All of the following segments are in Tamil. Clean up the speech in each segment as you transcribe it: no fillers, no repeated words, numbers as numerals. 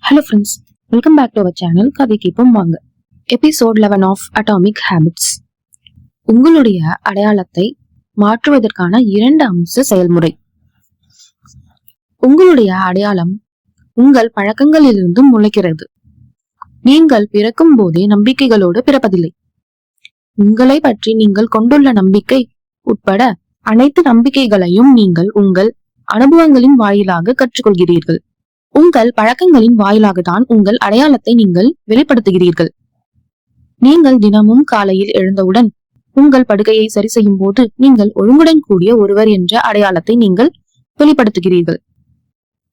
Hello friends, welcome back to our channel கதை கேட்போம் வாங்க. Episode 11 of atomic habits. உங்களுடைய அடையாளத்தை மாற்றுவதற்கான 2 அம்ச செயல்முறை. உங்களுடைய அடையாளம் உங்கள் பழக்கங்களிலிருந்து முளைக்கிறது. நீங்கள் பிறக்கும் போதே நம்பிக்கைகளோடு பிறப்பதில்லை. உங்களை பற்றி நீங்கள் கொண்டுள்ள நம்பிக்கை உட்பட அனைத்து நம்பிக்கைகளையும் நீங்கள் உங்கள் அனுபவங்களின் வாயிலாக கற்றுக்கொள்கிறீர்கள். உங்கள் பழக்கங்களின் வாயிலாக தான் உங்கள் அடையாளத்தை நீங்கள் வெளிப்படுத்துகிறீர்கள். நீங்கள் தினமும் காலையில் எழுந்தவுடன் உங்கள் படுக்கையை சரி செய்யும் போது நீங்கள் ஒழுங்குடன் கூடிய ஒருவர் என்ற அடையாளத்தை நீங்கள் வெளிப்படுத்துகிறீர்கள்.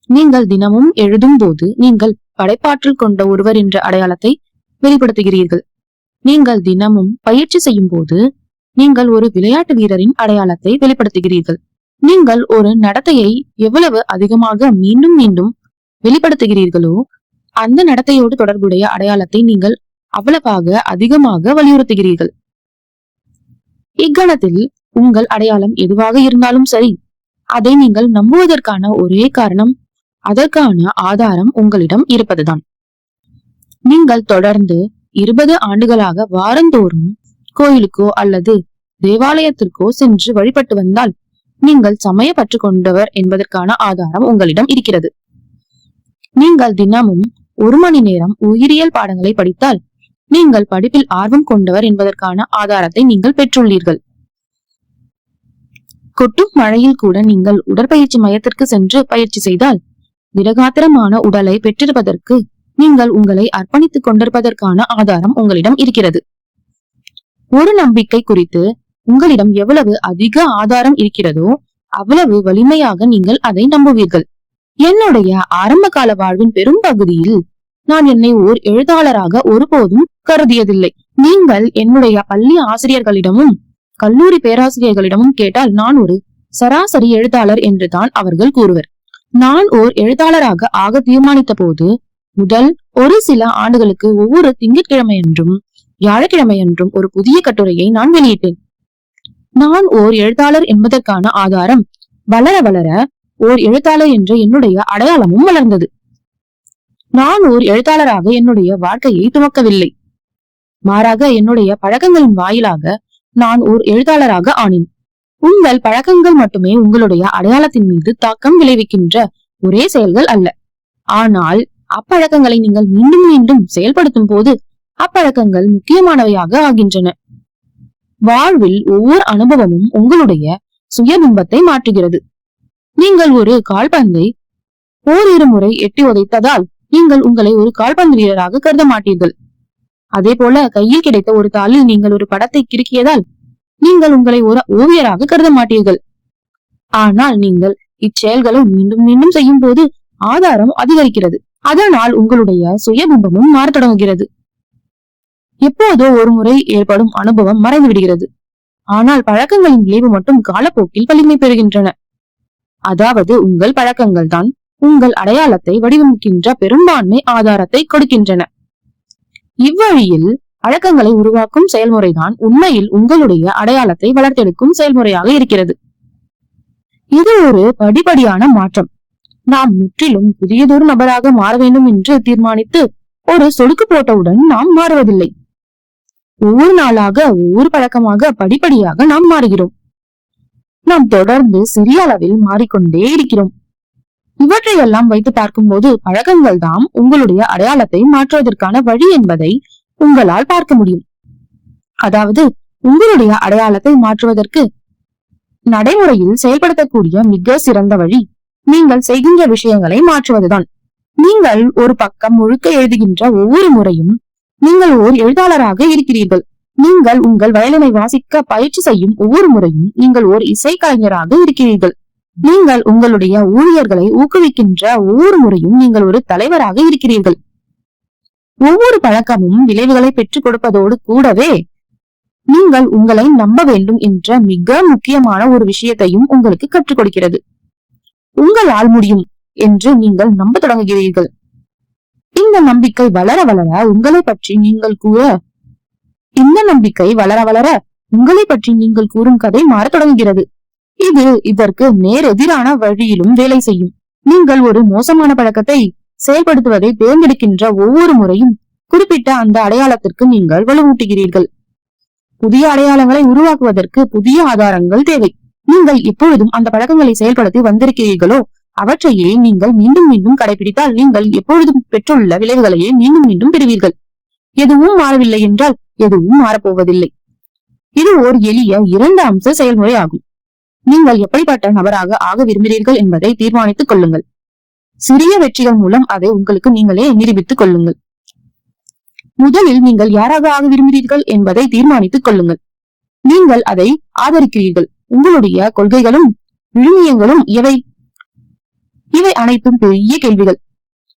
நீங்கள் தினமும் எழுதும் போது நீங்கள் படைப்பாற்றல் கொண்ட ஒருவர் என்ற அடையாளத்தை வெளிப்படுத்துகிறீர்கள். நீங்கள் தினமும் பயிற்சி செய்யும் போது நீங்கள் ஒரு விளையாட்டு வீரரின் அடையாளத்தை வெளிப்படுத்துகிறீர்கள். நீங்கள் ஒரு நடத்தையை எவ்வளவு அதிகமாக மீண்டும் மீண்டும் வெளிப்படுத்துகிறீர்களோ அந்த நடத்தையோடு தொடர்புடைய அடையாளத்தை நீங்கள் அவ்வளவாக அதிகமாக வலியுறுத்துகிறீர்கள். இக்கணத்தில் உங்கள் அடையாளம் எதுவாக இருந்தாலும் சரி, அதை நீங்கள் நம்புவதற்கான ஒரே காரணம், அதற்கான ஆதாரம் உங்களிடம் இருப்பதுதான். நீங்கள் தொடர்ந்து 20 ஆண்டுகளாக வாரந்தோறும் கோயிலுக்கோ அல்லது தேவாலயத்திற்கோ சென்று வழிபட்டு வந்தால் நீங்கள் சமய பற்று கொண்டவர் என்பதற்கான ஆதாரம் உங்களிடம் இருக்கிறது. நீங்கள் தினமும் 1 மணி நேரம் உயிரியல் பாடங்களை படித்தால் நீங்கள் படிப்பில் ஆர்வம் கொண்டவர் என்பதற்கான ஆதாரத்தை நீங்கள் பெற்றுள்ளீர்கள். கொட்டும் மழையில் கூட நீங்கள் உடற்பயிற்சி மையத்திற்கு சென்று பயிற்சி செய்தால் திடகாத்திரமான உடலை பெற்றிருப்பதற்கு நீங்கள் உங்களை அர்ப்பணித்துக் கொண்டிருப்பதற்கான ஆதாரம் உங்களிடம் இருக்கிறது. ஒரு நம்பிக்கை குறித்து உங்களிடம் எவ்வளவு அதிக ஆதாரம் இருக்கிறதோ அவ்வளவு வலிமையாக நீங்கள் அதை நம்புவீர்கள். என்னுடைய ஆரம்ப கால வாழ்வின் பெரும் பகுதியில் நான் என்னை ஓர் எழுத்தாளராக ஒருபோதும் கருதியதில்லை. நீங்கள் என்னுடைய பள்ளி ஆசிரியர்களிடமும் கல்லூரி பேராசிரியர்களிடமும் கேட்டால் நான் ஒரு சராசரி எழுத்தாளர் என்று தான் அவர்கள் கூறுவர். நான் ஓர் எழுத்தாளராக ஆக தீர்மானித்த போது முதல் ஒரு சில ஆண்டுகளுக்கு ஒவ்வொரு திங்கட்கிழமையன்றும் வியாழக்கிழமையன்றும் ஒரு புதிய கட்டுரையை நான் வெளியிட்டேன். நான் ஓர் எழுத்தாளர் என்பதற்கான ஆதாரம் வளர வளர ஓர் எழுத்தாளர் என்ற என்னுடைய அடையாளமும் வளர்ந்தது. நான் ஓர் எழுத்தாளராக என்னுடைய வாழ்க்கையை துவக்கவில்லை. மாறாக என்னுடைய பழக்கங்களின் வாயிலாக நான் ஓர் எழுத்தாளராக ஆனேன். உங்கள் பழக்கங்கள் மட்டுமே உங்களுடைய அடையாளத்தின் மீது தாக்கம் விளைவிக்கின்ற ஒரே செயல்கள் அல்ல. ஆனால் அப்பழக்கங்களை நீங்கள் மீண்டும் மீண்டும் செயல்படுத்தும் போது அப்பழக்கங்கள் முக்கியமானவையாக ஆகின்றன. வாழ்வில் ஒவ்வொரு அனுபவமும் உங்களுடைய சுயபிம்பத்தை மாற்றுகிறது. நீங்கள் ஒரு கால்பந்தை ஓரிரு முறை எட்டி உதைத்ததால் நீங்கள் உங்களை ஒரு கால்பந்து வீரராக கருத மாட்டீர்கள். அதே போல கையில் கிடைத்த ஒரு தாளில் நீங்கள் ஒரு படத்தை கிறுக்கியதால் நீங்கள் உங்களை ஒரு ஓவியராக கருத மாட்டீர்கள். ஆனால் நீங்கள் இச்செயல்களை மீண்டும் மீண்டும் செய்யும் போது ஆதாரம் அதிகரிக்கிறது. அதனால் உங்களுடைய சுயபிம்பமும் மாறத் தொடங்குகிறது. எப்போதோ ஒரு முறை ஏற்படும் அனுபவம் மறைந்து விடுகிறது. ஆனால் பழக்கங்களின் விளைவு மட்டும் காலப்போக்கில் வலிமை பெறுகின்றன. அதாவது உங்கள் பழக்கங்கள் தான் உங்கள் அடையாளத்தை வடிவமைக்கின்ற பெரும்பான்மை ஆதாரத்தை கொடுக்கின்றன. இவ்வழியில் பழக்கங்களை உருவாக்கும் செயல்முறைதான் உண்மையில் உங்களுடைய அடையாளத்தை வளர்த்தெடுக்கும் செயல்முறையாக இருக்கிறது. இது ஒரு படிப்படியான மாற்றம். நாம் முற்றிலும் புதியதொரு நபராக மாற வேண்டும் என்று தீர்மானித்து ஒரு சொடுக்கு போட்டவுடன் நாம் மாறுவதில்லை. ஒவ்வொரு நாளாக ஒவ்வொரு பழக்கமாக படிப்படியாக நாம் மாறுகிறோம். நாம் தொடர்ந்து சிறிய அளவில் மாறிக்கொண்டே இருக்கிறோம். இவற்றையெல்லாம் வைத்து பார்க்கும்போது பழக்கங்கள் தான் உங்களுடைய அடையாளத்தை மாற்றுவதற்கான வழி என்பதை உங்களால் பார்க்க முடியும். அதாவது உங்களுடைய அடையாளத்தை மாற்றுவதற்கு நடைமுறையில் செயல்படுத்தக்கூடிய மிக சிறந்த வழி நீங்கள் செய்கின்ற விஷயங்களை மாற்றுவதுதான். நீங்கள் ஒரு பக்கம் முழுக்க எழுதுகின்ற ஒவ்வொரு முறையும் நீங்கள் ஓர் எழுத்தாளராக இருக்கிறீர்கள். நீங்கள் உங்கள் வயலினை வாசிக்க பயிற்சி செய்யும் ஒவ்வொரு முறையும் நீங்கள் ஓர் இசைக்கலைஞராக இருக்கிறீர்கள். நீங்கள் உங்களுடைய ஊழியர்களை ஊக்குவிக்கின்ற ஒவ்வொரு முறையும் நீங்கள் ஒரு தலைவராக இருக்கிறீர்கள். ஒவ்வொரு பழக்கமும் விளைவுகளை பெற்றுக் கொடுப்பதோடு கூடவே நீங்கள் உங்களை நம்ப வேண்டும் என்ற மிக முக்கியமான ஒரு விஷயத்தையும் உங்களுக்கு கற்றுக் கொடுக்கிறது. உங்களால் முடியும் என்று நீங்கள் நம்ப தொடங்குகிறீர்கள். இந்த நம்பிக்கை வளர வளர உங்களை பற்றி நீங்கள் கூறும் கதை மாறத் தொடங்குகிறது. இது இதற்கு நேர் எதிரான வழியிலும் வேலை செய்யும். நீங்கள் ஒரு மோசமான பழக்கத்தை செயல்படுத்துவதை தேர்ந்தெடுக்கின்ற ஒவ்வொரு முறையும் குறிப்பிட்ட அந்த அடையாளத்திற்கு நீங்கள் வலுவூட்டுகிறீர்கள். புதிய அடையாளங்களை உருவாக்குவதற்கு புதிய ஆதாரங்கள் தேவை. நீங்கள் எப்பொழுதும் அந்த பழக்கங்களை செயல்படுத்தி வந்திருக்கிறீர்களோ அவற்றையே நீங்கள் மீண்டும் மீண்டும் கடைபிடித்தால் நீங்கள் எப்பொழுதும் பெற்றுள்ள விளைவுகளையே மீண்டும் மீண்டும் பெறுவீர்கள். எதுவும் மாறவில்லை என்றால் எதுவும் மாறப்போவதில்லை. இது ஓர் எளிய 2 அம்ச செயல்முறை ஆகும். நீங்கள் எப்படிப்பட்ட நபராக ஆக விரும்புகிறீர்கள் என்பதை தீர்மானித்துக் கொள்ளுங்கள். சிறிய வெற்றிகள் மூலம் அதை உங்களுக்கு நீங்களே நிரூபித்துக் கொள்ளுங்கள். முதலில் நீங்கள் யாராக ஆக விரும்புகிறீர்கள் என்பதை தீர்மானித்துக் கொள்ளுங்கள். நீங்கள் அதை ஆதரிக்கிறீர்கள். உங்களுடைய கொள்கைகளும் விழுமியங்களும் எவை? இவை அனைத்தும் பெரிய கேள்விகள்.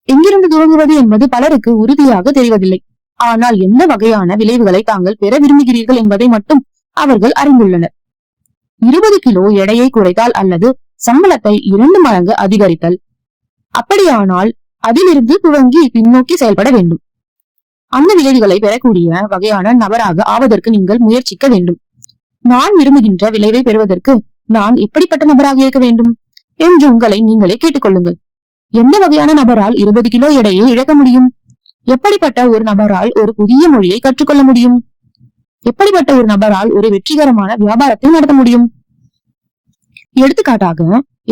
எங்கிருந்து துவங்குவது என்பது பலருக்கு உறுதியாக தெரிவதில்லை. ஆனால் எந்த வகையான விளைவுகளை தாங்கள் பெற விரும்புகிறீர்கள் என்பதை மட்டும் அவர்கள் அறிந்துள்ளனர். 20 கிலோ எடையை குறைத்தால் அல்லது சம்பளத்தை 2 மடங்கு அதிகரித்தல். அப்படியானால் அதிலிருந்து துவங்கி பின்னோக்கி செயல்பட வேண்டும். அந்த விளைவுகளை பெறக்கூடிய வகையான நபராக ஆவதற்கு நீங்கள் முயற்சிக்க வேண்டும். நான் விரும்புகின்ற விளைவை பெறுவதற்கு நான் எப்படிப்பட்ட நபராக இருக்க வேண்டும் என்று உங்களை நீங்களே கேட்டுக்கொள்ளுங்கள். எந்த வகையான நபரால் 20 கிலோ எடையை இழக்க முடியும்? எப்படிப்பட்ட ஒரு நபரால் ஒரு புதிய மொழியை கற்றுக்கொள்ள முடியும்? எப்படிப்பட்ட ஒரு நபரால் ஒரு வெற்றிகரமான வியாபாரத்தை நடத்த முடியும்? எடுத்துக்காட்டாக,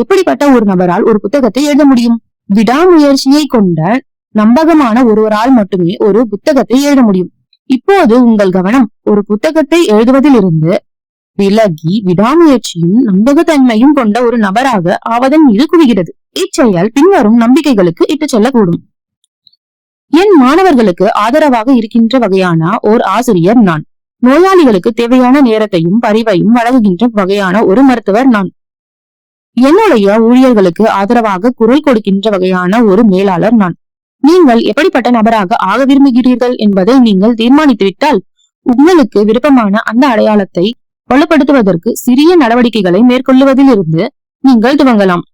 எப்படிப்பட்ட ஒரு நபரால் ஒரு புத்தகத்தை எழுத முடியும்? விடாமுயற்சியை கொண்ட நம்பகமான ஒருவரால் மட்டுமே ஒரு புத்தகத்தை எழுத முடியும். இப்போது உங்கள் கவனம் ஒரு புத்தகத்தை எழுதுவதிலிருந்து விலகி விடாமுயற்சியும் நம்பகத்தன்மையும் கொண்ட ஒரு நபராக ஆவதன் மீது குவிகிறது. இச்செயல் பின்வரும் நம்பிக்கைகளுக்கு இட்டு செல்லக்கூடும். என் மாணவர்களுக்கு ஆதரவாக இருக்கின்ற வகையான ஓர் ஆசிரியர் நான். நோயாளிகளுக்கு தேவையான நேரத்தையும் பரிவையும் வழங்குகின்ற வகையான ஒரு மருத்துவர் நான். என்னுடைய ஊழியர்களுக்கு ஆதரவாக குரல் கொடுக்கின்ற வகையான ஒரு மேலாளர் நான். நீங்கள் எப்படிப்பட்ட நபராக ஆக விரும்புகிறீர்கள் என்பதை நீங்கள் தீர்மானித்துவிட்டால் உங்களுக்கு விருப்பமான அந்த அடையாளத்தை வலுப்படுத்துவதற்கு சிறிய நடவடிக்கைகளை மேற்கொள்ளுவதிலிருந்து நீங்கள் துவங்கலாம்.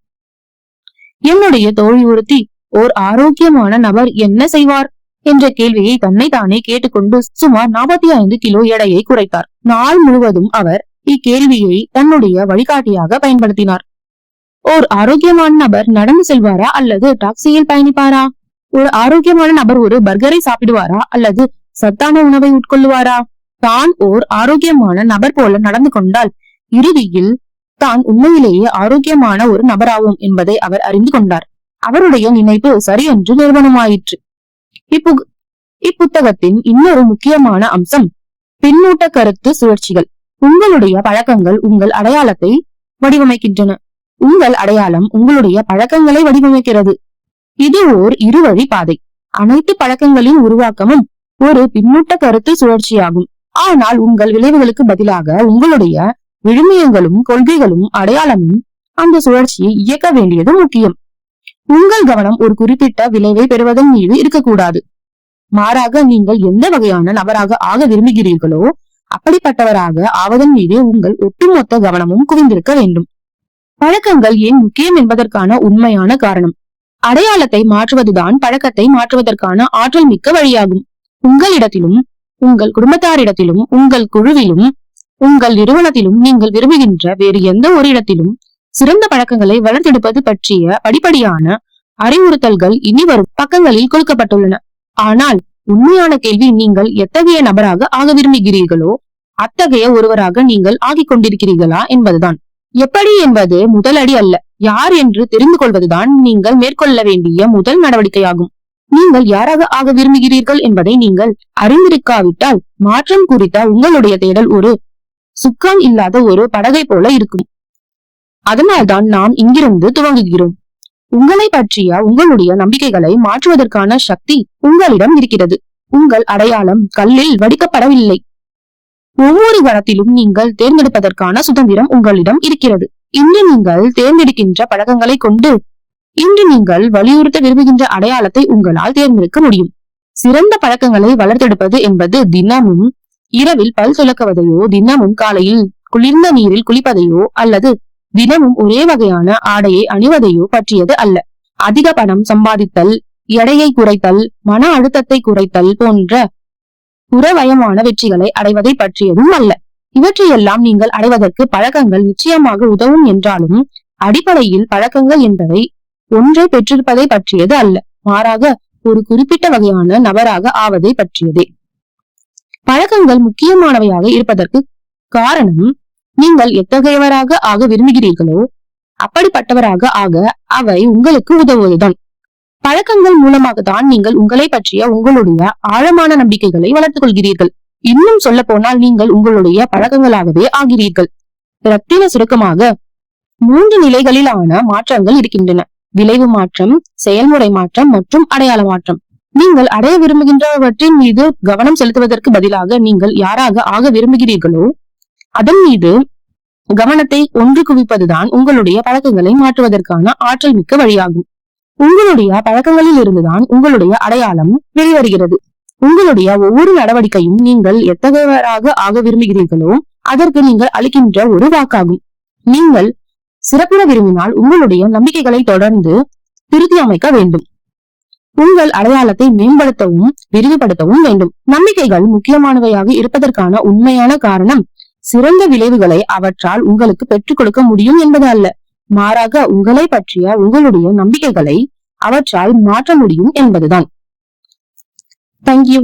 என்னுடைய தோழி ஒருத்தி ஓர் ஆரோக்கியமான நபர் என்ன செய்வார் என்ற கேள்வியை தன்னை தானே கேட்டுக்கொண்டு சுமார் 45 கிலோ எடையை குறைத்தார். நாள் முழுவதும் அவர் இக்கேள்வியை தன்னுடைய வழிகாட்டியாக பயன்படுத்தினார். ஓர் ஆரோக்கியமான நபர் நடந்து செல்வாரா அல்லது டாக்ஸியில் பயணிப்பாரா? ஒரு ஆரோக்கியமான நபர் ஒரு பர்கரை சாப்பிடுவாரா அல்லது சத்தான உணவை உட்கொள்ளுவாரா? தான் ஓர் ஆரோக்கியமான நபர் போல நடந்து கொண்டால் இறுதியில் தான் உண்மையிலேயே ஆரோக்கியமான ஒரு நபராகும் என்பதை அவர் அறிந்து கொண்டார். அவருடைய நினைப்பு சரியென்று நிறுவனமாயிற்று. இப்புத்தகத்தின் இன்னொரு முக்கியமான அம்சம் பின்னூட்ட கருத்து சுழற்சிகள். உங்களுடைய பழக்கங்கள் உங்கள் அடையாளத்தை வடிவமைக்கின்றன. உங்கள் அடையாளம் உங்களுடைய பழக்கங்களை வடிவமைக்கிறது. இது ஓர் இருவழி பாதை. அனைத்து பழக்கங்களின் உருவாக்கமும் ஒரு பின்னூட்ட கருத்து சுழற்சியாகும். ஆனால் உங்கள் விளைவுகளுக்கு பதிலாக உங்களுடைய விழுமியங்களும் கொள்கைகளும் அடையாளமும் அந்த சுழற்சியை இயக்க வேண்டியது முக்கியம். உங்கள் கவனம் ஒரு குறிப்பிட்ட விளைவை பெறுவதன் மீது இருக்கக்கூடாது. மாறாக நீங்கள் எந்த வகையான நபராக ஆக விரும்புகிறீர்களோ அப்படிப்பட்டவராக ஆவதன் மீது உங்கள் ஒட்டுமொத்த கவனமும் குவிந்திருக்க வேண்டும். பழக்கங்கள் ஏன் முக்கியம் என்பதற்கான உண்மையான காரணம். அடையாளத்தை மாற்றுவதுதான் பழக்கத்தை மாற்றுவதற்கான ஆற்றல் மிக்க வழியாகும். உங்களிடத்திலும் உங்கள் குடும்பத்தாரிடத்திலும் உங்கள் குழுவிலும் உங்கள் நிறுவனத்திலும் நீங்கள் விரும்புகின்ற வேறு எந்த ஒரு இடத்திலும் சிறந்த பழக்கங்களை வளர்த்தெடுப்பது பற்றிய படிப்படியான அறிவுறுத்தல்கள் இனி வரும் பக்கங்களில் கொடுக்கப்பட்டுள்ளன. ஆனால் உண்மையான கேள்வி நீங்கள் எத்தகைய நபராக ஆக விரும்புகிறீர்களோ அத்தகைய ஒருவராக நீங்கள் ஆகிக் கொண்டிருக்கிறீர்களா என்பதுதான். எப்படி என்பது முதல் அடி அல்ல, யார் என்று தெரிந்து கொள்வதுதான் நீங்கள் மேற்கொள்ள வேண்டிய முதல் நடவடிக்கையாகும். நீங்கள் யாராக ஆக விரும்புகிறீர்கள் என்பதை நீங்கள் அறிந்திருக்காவிட்டால் மாற்றம் குறித்த உங்களுடைய தேடல் ஒரு சுக்கான் இல்லாத ஒரு படகை போல இருக்கும். அதனால்தான் நாம் இங்கிருந்து துவங்குகிறோம். உங்களை பற்றிய உங்களுடைய நம்பிக்கைகளை மாற்றுவதற்கான சக்தி உங்களிடம் இருக்கிறது. உங்கள் அடையாளம் கல்லில் வடிக்கப்படவில்லை. ஒவ்வொரு கணத்திலும் நீங்கள் தேர்ந்தெடுப்பதற்கான சுதந்திரம் உங்களிடம் இருக்கிறது. இன்று நீங்கள் தேர்ந்தெடுக்கின்ற பழக்கங்களை கொண்டு இன்று நீங்கள் வலியுறுத்த விரும்புகின்ற அடையாளத்தை உங்களால் தேர்ந்தெடுக்க முடியும். சிறந்த பழக்கங்களை வளர்த்தெடுப்பது என்பது தினமும் இரவில் பல் துலக்குவதையோ, தினமும் காலையில் குளிர்ந்த நீரில் குளிப்பதையோ அல்லது தினமும் ஒரே வகையான ஆடையை அணிவதையோ பற்றியது அல்ல. அதிக பணம் சம்பாதித்தல், எடையை குறைத்தல், மன அழுத்தத்தை குறைத்தல் போன்ற புறவயமான வெற்றிகளை அடைவதை பற்றியதும் அல்ல. இவற்றையெல்லாம் நீங்கள் அடைவதற்கு பழக்கங்கள் நிச்சயமாக உதவும் என்றாலும் அடிப்படையில் பழக்கங்கள் என்பவை ஒன்றை பெற்றிருப்பதை பற்றியது அல்ல. மாறாக ஒரு குறிப்பிட்ட வகையான நபராக ஆவதை பற்றியதே. பழக்கங்கள் முக்கியமானவையாக இருப்பதற்கு காரணம், நீங்கள் எத்தகையவராக ஆக விரும்புகிறீர்களோ அப்படிப்பட்டவராக ஆக அவை உங்களுக்கு உதவுவதுதான். பழக்கங்கள் மூலமாக தான் நீங்கள் உங்களை பற்றிய உங்களுடைய ஆழமான நம்பிக்கைகளை வளர்த்துக் கொள்கிறீர்கள். இன்னும் சொல்ல போனால் நீங்கள் உங்களுடைய பழக்கங்களாகவே ஆகிறீர்கள். ரத்தின சுருக்கமாக 3 நிலைகளிலான மாற்றங்கள் இருக்கின்றன: விளைவு மாற்றம், செயல்முறை மாற்றம் மற்றும் அடையாள மாற்றம். நீங்கள் அடைய விரும்புகின்றவற்றின் மீது கவனம் செலுத்துவதற்கு பதிலாக நீங்கள் யாராக ஆக விரும்புகிறீர்களோ அதன் மீது கவனத்தை ஒன்று குவிப்பதுதான் உங்களுடைய பழக்கங்களை மாற்றுவதற்கான ஆற்றல் மிக்க வழியாகும். உங்களுடைய பழக்கங்களில் இருந்துதான் உங்களுடைய அடையாளம் வெளிவருகிறது. உங்களுடைய ஒவ்வொரு நடவடிக்கையும் நீங்கள் எத்தகையவராக ஆக விரும்புகிறீர்களோ அதற்கு நீங்கள் அளிக்கின்ற ஒரு வாக்காகும். நீங்கள் சிறப்புற விரும்பினால் உங்களுடைய நம்பிக்கைகளை தொடர்ந்து திருத்தி அமைக்க வேண்டும். உங்கள் அடையாளத்தை மேம்படுத்தவும் விரிவுபடுத்தவும் வேண்டும். நம்பிக்கைகள் முக்கியமானவையாக இருப்பதற்கான உண்மையான காரணம் சிறந்த விளைவுகளை அவற்றால் உங்களுக்கு பெற்றுக் கொடுக்க முடியும் என்பது அல்ல, மாறாக உங்களை பற்றிய உங்களுடைய நம்பிக்கைகளை அவற்றால் மாற்ற முடியும் என்பதுதான். தேங்க்யூ.